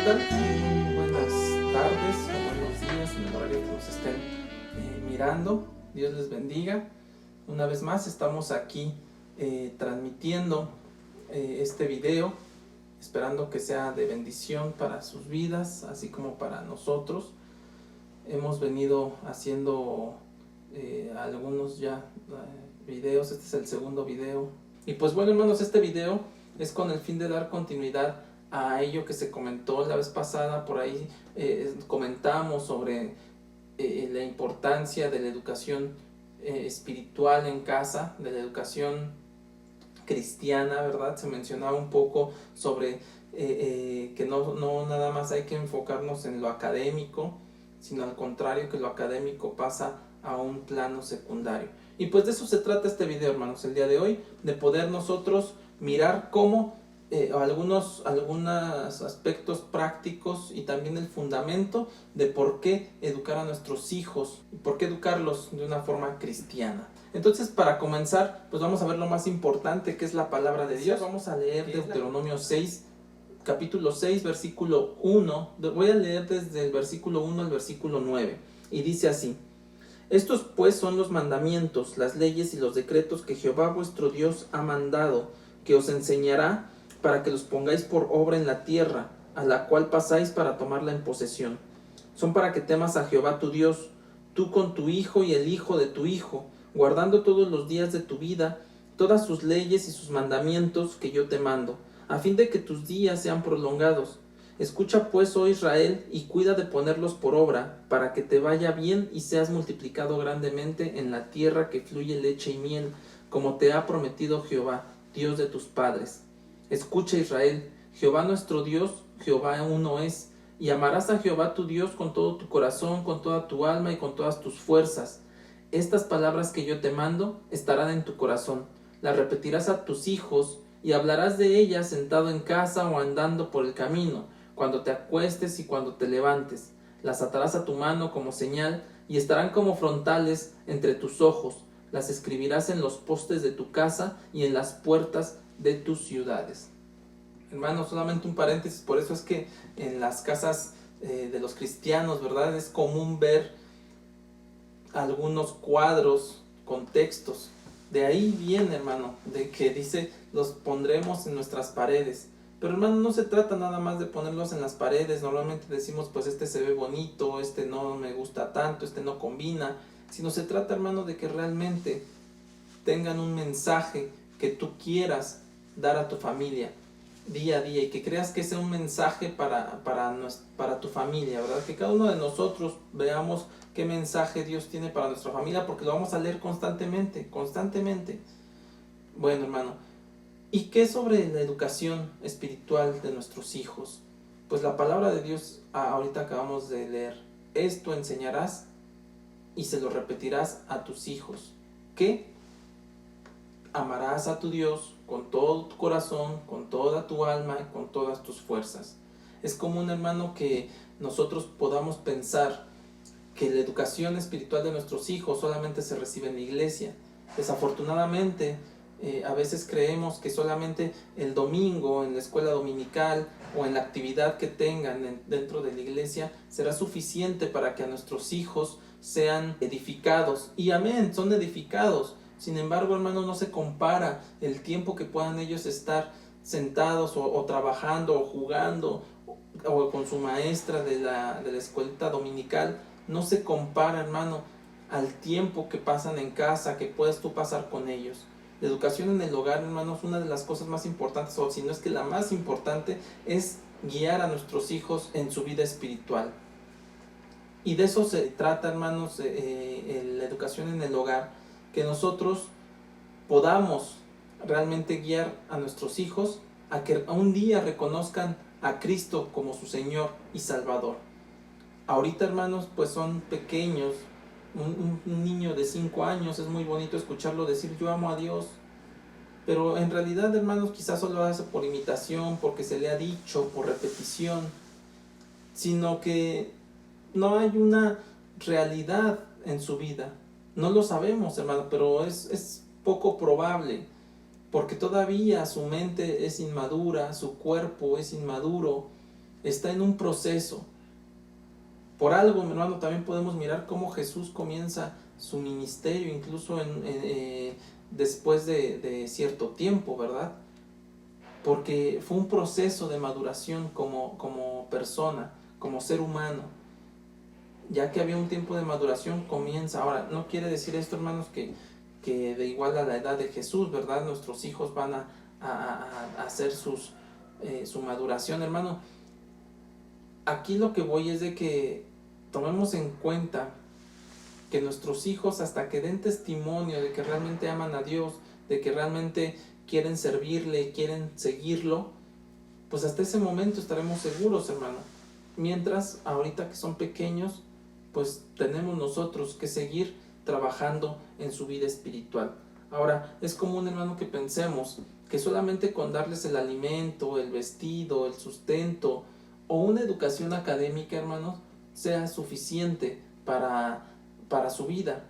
tal? Muy buenas tardes o buenos días en el horario que nos estén mirando. Dios les bendiga. Una vez más estamos aquí transmitiendo este video, esperando que sea de bendición para sus vidas, así como para nosotros. Hemos venido haciendo algunos ya videos, este es el segundo video. Y pues bueno, hermanos, este video es con el fin de dar continuidad a ello que se comentó la vez pasada. Por ahí comentamos sobre la importancia de la educación espiritual en casa, de la educación cristiana, ¿verdad? Se mencionaba un poco sobre que no nada más hay que enfocarnos en lo académico, sino al contrario, que lo académico pasa a un plano secundario. Y pues de eso se trata este video, hermanos, el día de hoy, de poder nosotros mirar cómo algunos aspectos prácticos y también el fundamento de por qué educar a nuestros hijos y por qué educarlos de una forma cristiana. Entonces, para comenzar, pues vamos a ver lo más importante, que es la palabra de Dios. Vamos a leer Deuteronomio 6, capítulo 6, versículo 1. Voy a leer desde el versículo 1 al versículo 9. Y dice así: Estos pues son los mandamientos, las leyes y los decretos que Jehová vuestro Dios ha mandado, que os enseñará, para que los pongáis por obra en la tierra, a la cual pasáis para tomarla en posesión. Son para que temas a Jehová tu Dios, tú con tu hijo y el hijo de tu hijo, guardando todos los días de tu vida todas sus leyes y sus mandamientos que yo te mando, a fin de que tus días sean prolongados. Escucha pues, oh Israel, y cuida de ponerlos por obra, para que te vaya bien y seas multiplicado grandemente en la tierra que fluye leche y miel, como te ha prometido Jehová, Dios de tus padres. Escucha, Israel, Jehová nuestro Dios, Jehová uno es, y amarás a Jehová tu Dios con todo tu corazón, con toda tu alma y con todas tus fuerzas. Estas palabras que yo te mando estarán en tu corazón, las repetirás a tus hijos, y hablarás de ellas sentado en casa o andando por el camino, cuando te acuestes y cuando te levantes. Las atarás a tu mano como señal, y estarán como frontales entre tus ojos. Las escribirás en los postes de tu casa y en las puertas de tus ciudades. Hermanos, solamente un paréntesis, por eso es que en las casas de los cristianos, ¿verdad?, es común ver algunos cuadros con textos. De ahí viene, hermano, de que dice, los pondremos en nuestras paredes. Pero, hermano, no se trata nada más de ponerlos en las paredes. Normalmente decimos, pues este se ve bonito, este no me gusta tanto, este no combina. Sino se trata, hermano, de que realmente tengan un mensaje que tú quieras dar a tu familia día a día, y que creas que sea un mensaje para tu familia, ¿verdad? Que cada uno de nosotros veamos qué mensaje Dios tiene para nuestra familia, porque lo vamos a leer constantemente. Bueno, hermano, ¿y qué sobre la educación espiritual de nuestros hijos? Pues la palabra de Dios, ahorita acabamos de leer: esto enseñarás y se lo repetirás a tus hijos, que amarás a tu Dios con todo tu corazón, con toda tu alma y con todas tus fuerzas. Es común, hermano, que nosotros podamos pensar que la educación espiritual de nuestros hijos solamente se recibe en la iglesia. Desafortunadamente, a veces creemos que solamente el domingo, en la escuela dominical o en la actividad que tengan dentro de la iglesia, será suficiente para que a nuestros hijos sean edificados. Y amén, son edificados. Sin embargo, hermano, no se compara el tiempo que puedan ellos estar sentados o trabajando o jugando o con su maestra de la escuelita dominical. No se compara, hermano, al tiempo que pasan en casa, que puedes tú pasar con ellos. La educación en el hogar, hermano, es una de las cosas más importantes, o si no es que la más importante, es guiar a nuestros hijos en su vida espiritual. Y de eso se trata, hermanos, la educación en el hogar, que nosotros podamos realmente guiar a nuestros hijos a que un día reconozcan a Cristo como su Señor y Salvador. Ahorita, hermanos, pues son pequeños. Un niño de 5 años es muy bonito escucharlo decir yo amo a Dios, pero en realidad, hermanos, quizás solo lo hace por imitación, porque se le ha dicho, por repetición, sino que no hay una realidad en su vida. No lo sabemos, hermano, pero es poco probable, porque todavía su mente es inmadura, su cuerpo es inmaduro, está en un proceso. Por algo, mi hermano, también podemos mirar cómo Jesús comienza su ministerio, incluso después de cierto tiempo, ¿verdad? Porque fue un proceso de maduración como persona, como ser humano. Ya que había un tiempo de maduración, comienza. Ahora, no quiere decir esto, hermanos, que de igual a la edad de Jesús, ¿verdad? Nuestros hijos van a hacer su maduración, hermano. Aquí lo que voy es de que tomemos en cuenta que nuestros hijos, hasta que den testimonio de que realmente aman a Dios, de que realmente quieren servirle, quieren seguirlo, pues hasta ese momento estaremos seguros, hermano. Mientras, ahorita que son pequeños, pues tenemos nosotros que seguir trabajando en su vida espiritual. Ahora, es común, hermano, que pensemos que solamente con darles el alimento, el vestido, el sustento o una educación académica, hermanos, sea suficiente para su vida,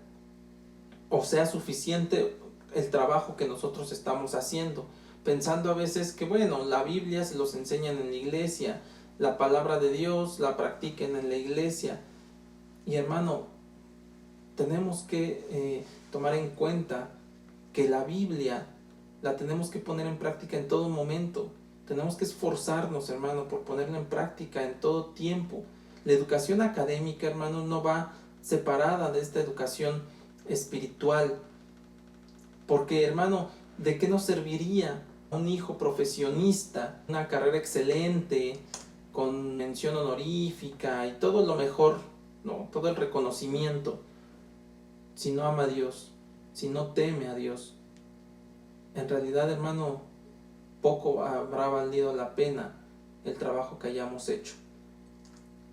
o sea suficiente el trabajo que nosotros estamos haciendo, pensando a veces que bueno, la Biblia se los enseñan en la iglesia, la palabra de Dios la practiquen en la iglesia. Y hermano, tenemos que tomar en cuenta que la Biblia la tenemos que poner en práctica en todo momento. Tenemos que esforzarnos, hermano, por ponerla en práctica en todo tiempo. La educación académica, hermano, no va separada de esta educación espiritual. Porque, hermano, ¿de qué nos serviría un hijo profesionista, una carrera excelente, con mención honorífica y todo lo mejor, ¿no? Todo el reconocimiento, si no ama a Dios, si no teme a Dios? En realidad, hermano, poco habrá valido la pena el trabajo que hayamos hecho.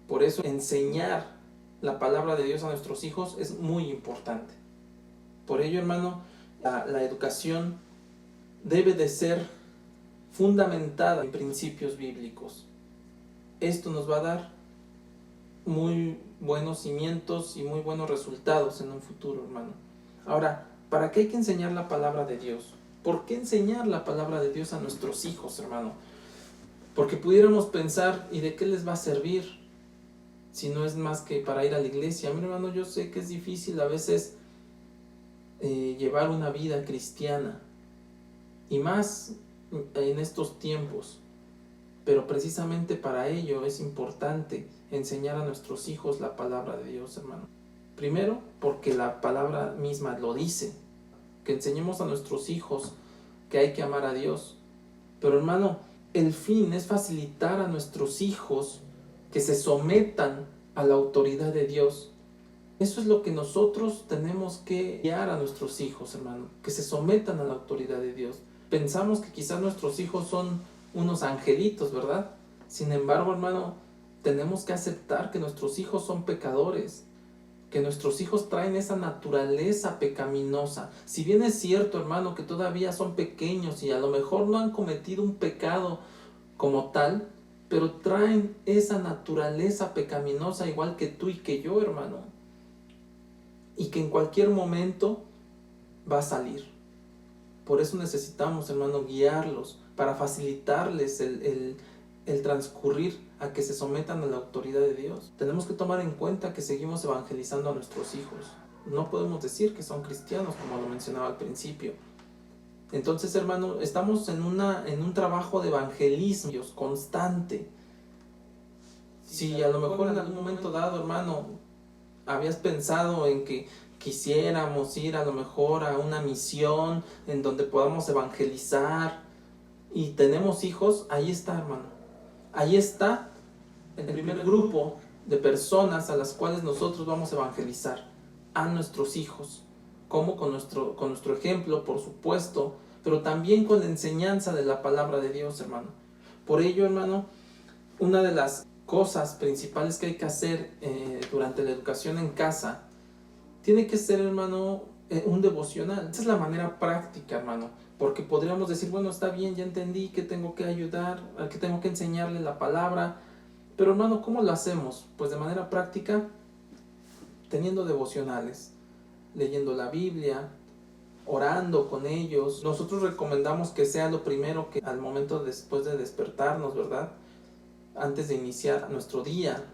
Por eso, enseñar la palabra de Dios a nuestros hijos es muy importante. Por ello, hermano, la educación debe de ser fundamentada en principios bíblicos. Esto nos va a dar muy buenos cimientos y muy buenos resultados en un futuro, hermano. Ahora, ¿para qué hay que enseñar la palabra de Dios? ¿Por qué enseñar la palabra de Dios a nuestros hijos, hermano? Porque pudiéramos pensar, ¿y de qué les va a servir si no es más que para ir a la iglesia? Mi hermano, yo sé que es difícil a veces llevar una vida cristiana, y más en estos tiempos, pero precisamente para ello es importante enseñar a nuestros hijos la palabra de Dios, hermano. Primero, porque la palabra misma lo dice, que enseñemos a nuestros hijos que hay que amar a Dios. Pero, hermano, el fin es facilitar a nuestros hijos que se sometan a la autoridad de Dios. Eso es lo que nosotros tenemos que guiar a nuestros hijos, hermano, que se sometan a la autoridad de Dios. Pensamos que quizás nuestros hijos son unos angelitos, ¿verdad? Sin embargo, hermano, tenemos que aceptar que nuestros hijos son pecadores, que nuestros hijos traen esa naturaleza pecaminosa. Si bien es cierto, hermano, que todavía son pequeños y a lo mejor no han cometido un pecado como tal, pero traen esa naturaleza pecaminosa igual que tú y que yo, hermano, y que en cualquier momento va a salir. Por eso necesitamos, hermano, guiarlos para facilitarles el transcurrir a que se sometan a la autoridad de Dios. Tenemos que tomar en cuenta que seguimos evangelizando a nuestros hijos. No podemos decir que son cristianos, como lo mencionaba al principio. Entonces, hermano, estamos en un trabajo de evangelismo constante. Si a lo mejor en algún momento dado, hermano, habías pensado en que quisiéramos ir a lo mejor a una misión en donde podamos evangelizar y tenemos hijos, ahí está, hermano. Ahí está el primer grupo de personas a las cuales nosotros vamos a evangelizar, a nuestros hijos. Como con nuestro ejemplo, por supuesto, pero también con la enseñanza de la palabra de Dios, hermano. Por ello, hermano, una de las cosas principales que hay que hacer durante la educación en casa tiene que ser, hermano, un devocional. Esa es la manera práctica, hermano, porque podríamos decir, bueno, está bien, ya entendí que tengo que ayudar, que tengo que enseñarle la palabra, pero, hermano, ¿cómo lo hacemos? Pues de manera práctica, teniendo devocionales, leyendo la Biblia, orando con ellos. Nosotros recomendamos que sea lo primero que al momento después de despertarnos, ¿verdad? antes de iniciar nuestro día,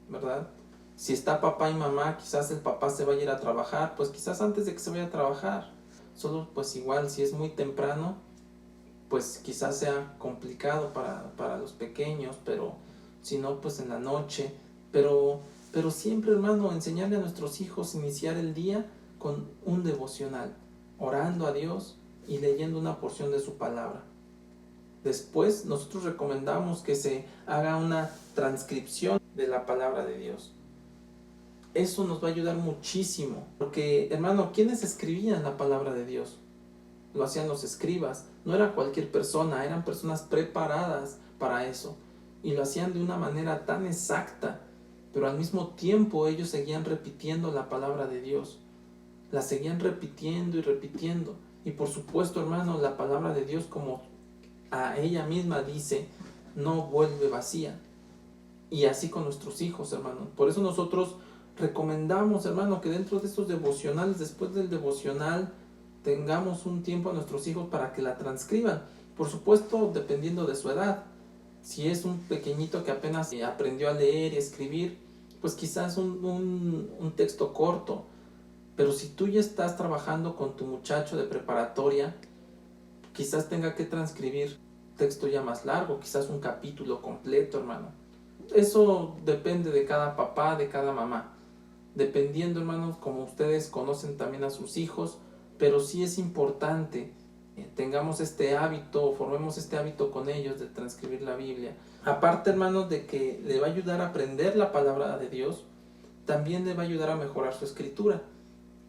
¿verdad? Si está papá y mamá, quizás el papá se vaya a ir a trabajar, pues quizás antes de que se vaya a trabajar. Solo pues igual, si es muy temprano, pues quizás sea complicado para los pequeños, pero si no, pues en la noche. Pero siempre, hermano, enseñarle a nuestros hijos iniciar el día con un devocional, orando a Dios y leyendo una porción de su palabra. Después, nosotros recomendamos que se haga una transcripción de la palabra de Dios. Eso nos va a ayudar muchísimo, porque, hermano, ¿quiénes escribían la palabra de Dios? Lo hacían los escribas, no era cualquier persona, eran personas preparadas para eso, y lo hacían de una manera tan exacta, pero al mismo tiempo ellos seguían repitiendo la palabra de Dios, la seguían repitiendo y repitiendo, y por supuesto, hermano, la palabra de Dios, como a ella misma dice, no vuelve vacía, y así con nuestros hijos, hermano. Por eso nosotros recomendamos, hermano, que dentro de estos devocionales, después del devocional, tengamos un tiempo a nuestros hijos para que la transcriban. Por supuesto, dependiendo de su edad. Si es un pequeñito que apenas aprendió a leer y escribir, pues quizás un texto corto. Pero si tú ya estás trabajando con tu muchacho de preparatoria, quizás tenga que transcribir texto ya más largo, quizás un capítulo completo, hermano. Eso depende de cada papá, de cada mamá. Dependiendo, hermanos, como ustedes conocen también a sus hijos, pero sí es importante tengamos este hábito, formemos este hábito con ellos de transcribir la Biblia. Aparte, hermanos, de que le va a ayudar a aprender la palabra de Dios, también le va a ayudar a mejorar su escritura,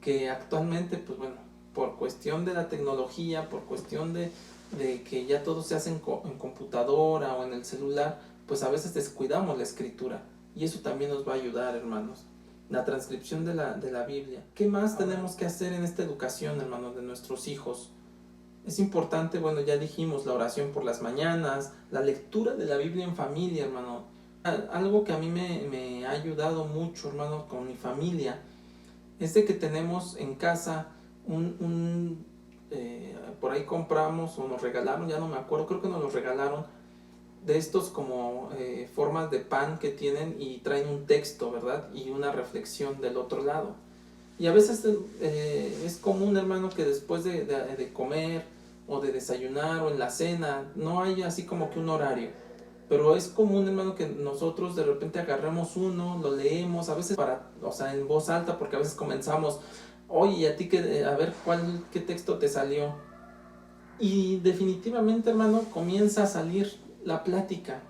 que actualmente, pues bueno, por cuestión de la tecnología, por cuestión de que ya todo se hace en computadora o en el celular, pues a veces descuidamos la escritura, y eso también nos va a ayudar, hermanos. La transcripción de la Biblia. ¿Qué más tenemos que hacer en esta educación, hermanos, de nuestros hijos? Es importante, bueno, ya dijimos, la oración por las mañanas, la lectura de la Biblia en familia, hermano. Algo que a mí me ha ayudado mucho, hermano, con mi familia, es de que tenemos en casa por ahí compramos o nos regalaron, ya no me acuerdo, creo que nos los regalaron, de estos como formas de pan que tienen y traen un texto, ¿verdad? Y una reflexión del otro lado. Y a veces es común, hermano, que después de comer o de desayunar o en la cena, no hay así como que un horario. Pero es común, hermano, que nosotros de repente agarremos uno, lo leemos, a veces en voz alta, porque a veces comenzamos, oye, ¿a ti a ver qué texto te salió? Y definitivamente, hermano, comienza a salir la plática.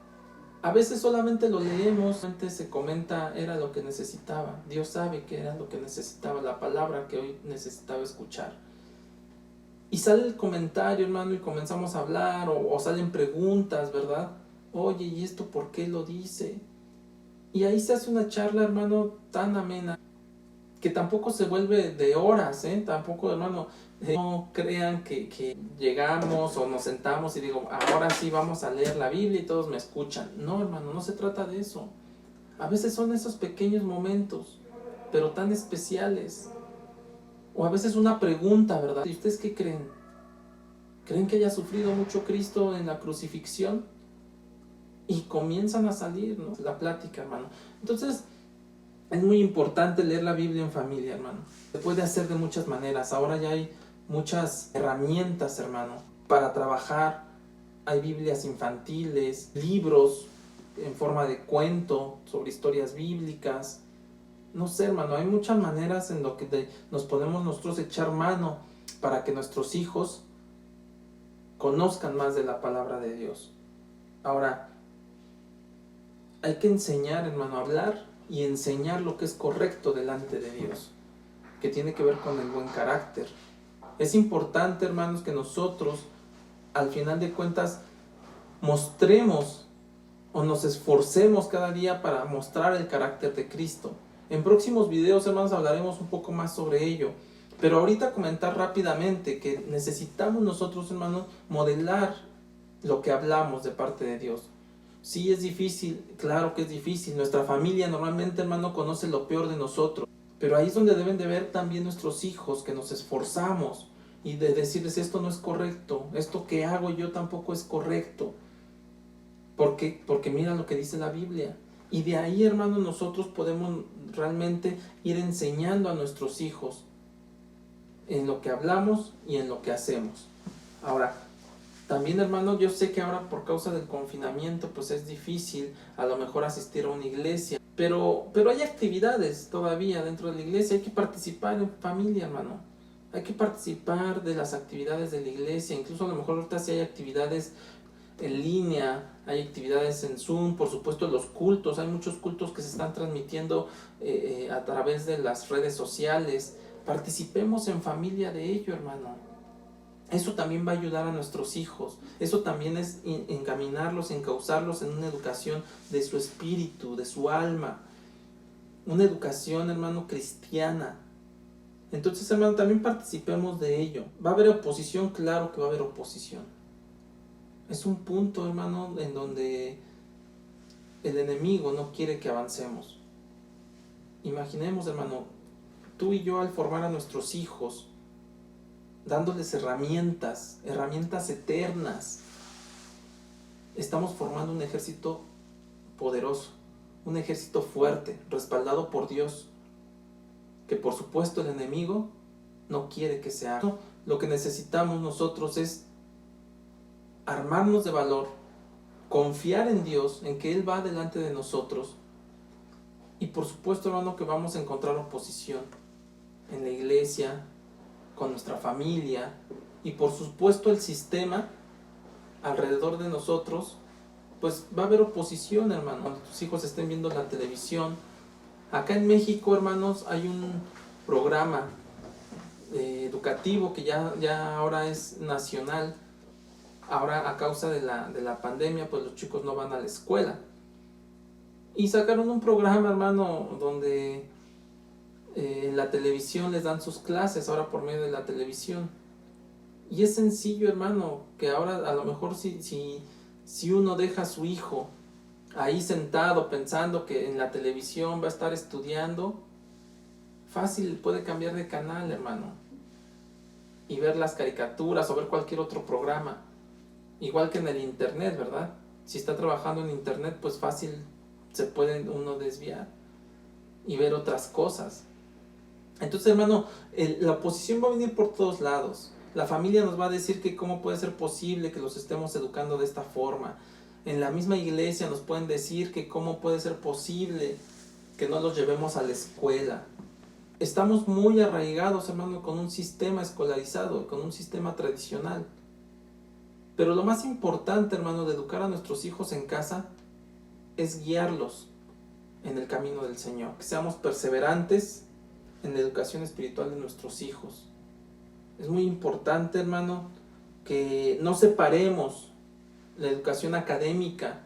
A veces solamente lo leemos, antes se comenta, era lo que necesitaba. Dios sabe que era lo que necesitaba, la palabra que hoy necesitaba escuchar. Y sale el comentario, hermano, y comenzamos a hablar, o salen preguntas, ¿verdad? Oye, ¿y esto por qué lo dice? Y ahí se hace una charla, hermano, tan amena, que tampoco se vuelve de horas, tampoco, hermano, no crean que llegamos o nos sentamos y digo, ahora sí vamos a leer la Biblia y todos me escuchan. No, hermano, no se trata de eso. A veces son esos pequeños momentos, pero tan especiales. O a veces una pregunta, ¿verdad? ¿Y ustedes qué creen? ¿Creen que haya sufrido mucho Cristo en la crucifixión? Y comienzan a salir, ¿no? La plática, hermano. Entonces, es muy importante leer la Biblia en familia, hermano. Se puede hacer de muchas maneras. Ahora ya hay muchas herramientas, hermano, para trabajar. Hay Biblias infantiles, libros en forma de cuento sobre historias bíblicas. No sé, hermano, hay muchas maneras en lo que nos podemos nosotros echar mano para que nuestros hijos conozcan más de la palabra de Dios. Ahora, hay que enseñar, hermano, a hablar y enseñar lo que es correcto delante de Dios, que tiene que ver con el buen carácter. Es importante, hermanos, que nosotros, al final de cuentas, mostremos o nos esforcemos cada día para mostrar el carácter de Cristo. En próximos videos, hermanos, hablaremos un poco más sobre ello. Pero ahorita comentar rápidamente que necesitamos nosotros, hermanos, modelar lo que hablamos de parte de Dios. Sí es difícil, claro que es difícil. Nuestra familia normalmente, hermano, conoce lo peor de nosotros. Pero ahí es donde deben de ver también nuestros hijos, que nos esforzamos y de decirles esto no es correcto, esto que hago yo tampoco es correcto. Porque mira lo que dice la Biblia. Y de ahí, hermano, nosotros podemos realmente ir enseñando a nuestros hijos en lo que hablamos y en lo que hacemos. Ahora, también, hermano, yo sé que ahora por causa del confinamiento pues es difícil a lo mejor asistir a una iglesia, pero hay actividades todavía dentro de la iglesia. Hay que participar en familia, hermano. Hay que participar de las actividades de la iglesia. Incluso a lo mejor ahorita sí hay actividades en línea, hay actividades en Zoom, por supuesto los cultos, hay muchos cultos que se están transmitiendo a través de las redes sociales. Participemos en familia de ello, hermano. Eso también va a ayudar a nuestros hijos. Eso también es encaminarlos, encauzarlos en una educación de su espíritu, de su alma. Una educación, hermano, cristiana. Entonces, hermano, también participemos de ello. ¿Va a haber oposición? Claro que va a haber oposición. Es un punto, hermano, en donde el enemigo no quiere que avancemos. Imaginemos, hermano, tú y yo al formar a nuestros hijos, dándoles herramientas eternas, estamos formando un ejército poderoso, un ejército fuerte, respaldado por Dios, que por supuesto el enemigo no quiere que se haga. Lo que necesitamos nosotros es armarnos de valor, confiar en Dios, en que Él va delante de nosotros, y por supuesto, hermano, que vamos a encontrar oposición en la iglesia, con nuestra familia, y por supuesto el sistema alrededor de nosotros, pues va a haber oposición, hermano. Cuando tus hijos estén viendo la televisión. Acá en México, hermanos, hay un programa educativo que ya ahora es nacional. Ahora, a causa de la pandemia, pues los chicos no van a la escuela. Y sacaron un programa, hermano, donde en la televisión les dan sus clases, ahora por medio de la televisión. Y es sencillo, hermano, que ahora a lo mejor si uno deja a su hijo ahí sentado pensando que en la televisión va a estar estudiando, fácil puede cambiar de canal, hermano, y ver las caricaturas o ver cualquier otro programa. Igual que en el internet, ¿verdad? Si está trabajando en internet, pues fácil se puede uno desviar y ver otras cosas. Entonces, hermano, la oposición va a venir por todos lados. La familia nos va a decir que cómo puede ser posible que los estemos educando de esta forma. En la misma iglesia nos pueden decir que cómo puede ser posible que no los llevemos a la escuela. Estamos muy arraigados, hermano, con un sistema escolarizado, con un sistema tradicional. Pero lo más importante, hermano, de educar a nuestros hijos en casa es guiarlos en el camino del Señor. Que seamos perseverantes en la educación espiritual de nuestros hijos. Es muy importante, hermano, que no separemos la educación académica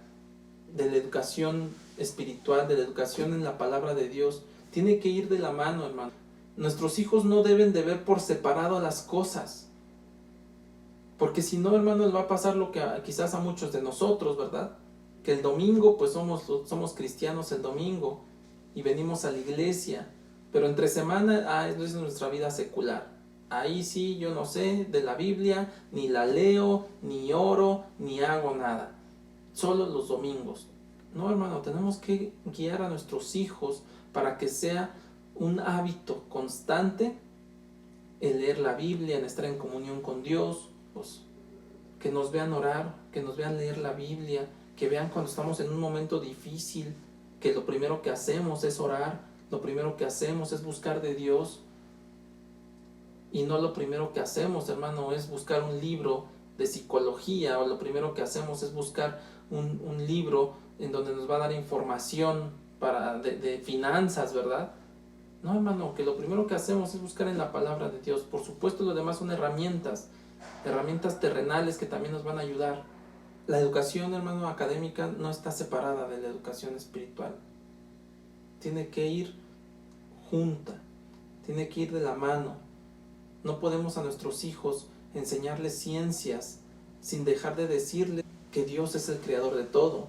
de la educación espiritual, de la educación en la palabra de Dios. Tiene que ir de la mano, hermano. Nuestros hijos no deben de ver por separado las cosas. Porque si no, hermano, les va a pasar lo que quizás a muchos de nosotros, ¿verdad? Que el domingo, pues somos cristianos el domingo y venimos a la iglesia. Pero entre semana, es nuestra vida secular. Ahí sí, yo no sé de la Biblia, ni la leo, ni oro, ni hago nada. Solo los domingos. No, hermano, tenemos que guiar a nuestros hijos para que sea un hábito constante el leer la Biblia, en estar en comunión con Dios. Que nos vean orar, que nos vean leer la Biblia, que vean cuando estamos en un momento difícil, que lo primero que hacemos es orar, lo primero que hacemos es buscar de Dios, y no lo primero que hacemos, hermano, es buscar un libro de psicología, o lo primero que hacemos es buscar un libro en donde nos va a dar información de finanzas, ¿verdad? No, hermano, que lo primero que hacemos es buscar en la palabra de Dios. Por supuesto, lo demás son herramientas terrenales que también nos van a ayudar. La educación, hermano, académica no está separada de la educación espiritual. Tiene que ir junta, tiene que ir de la mano. No podemos a nuestros hijos enseñarles ciencias sin dejar de decirles que Dios es el creador de todo.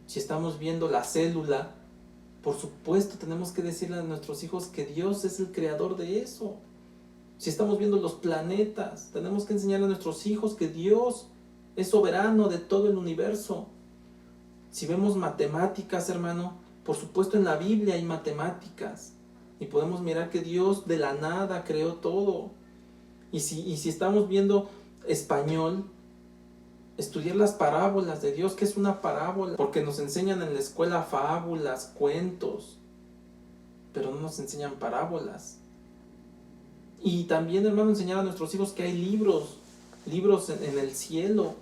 Si estamos viendo la célula, por supuesto tenemos que decirle a nuestros hijos que Dios es el creador de eso. Si estamos viendo los planetas, tenemos que enseñarle a nuestros hijos que Dios es soberano de todo el universo. Si vemos matemáticas, hermano, por supuesto en la Biblia hay matemáticas. Y podemos mirar que Dios de la nada creó todo. Y si estamos viendo español, estudiar las parábolas de Dios. ¿Qué es una parábola? Porque nos enseñan en la escuela fábulas, cuentos, pero no nos enseñan parábolas. Y también, hermano, enseñar a nuestros hijos que hay libros en el cielo.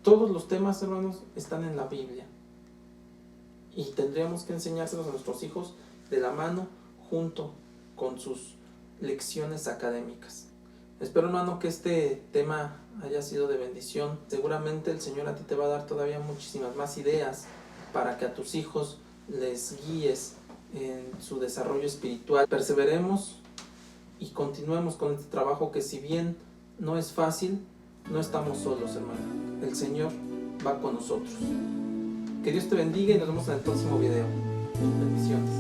Todos los temas, hermanos, están en la Biblia. Y tendríamos que enseñárselos a nuestros hijos de la mano, junto con sus lecciones académicas. Espero, hermano, que este tema haya sido de bendición. Seguramente el Señor a ti te va a dar todavía muchísimas más ideas para que a tus hijos les guíes en su desarrollo espiritual. Perseveremos y continuemos con este trabajo que, si bien no es fácil, no estamos solos, hermano. El Señor va con nosotros. Que Dios te bendiga y nos vemos en el próximo video. Bendiciones.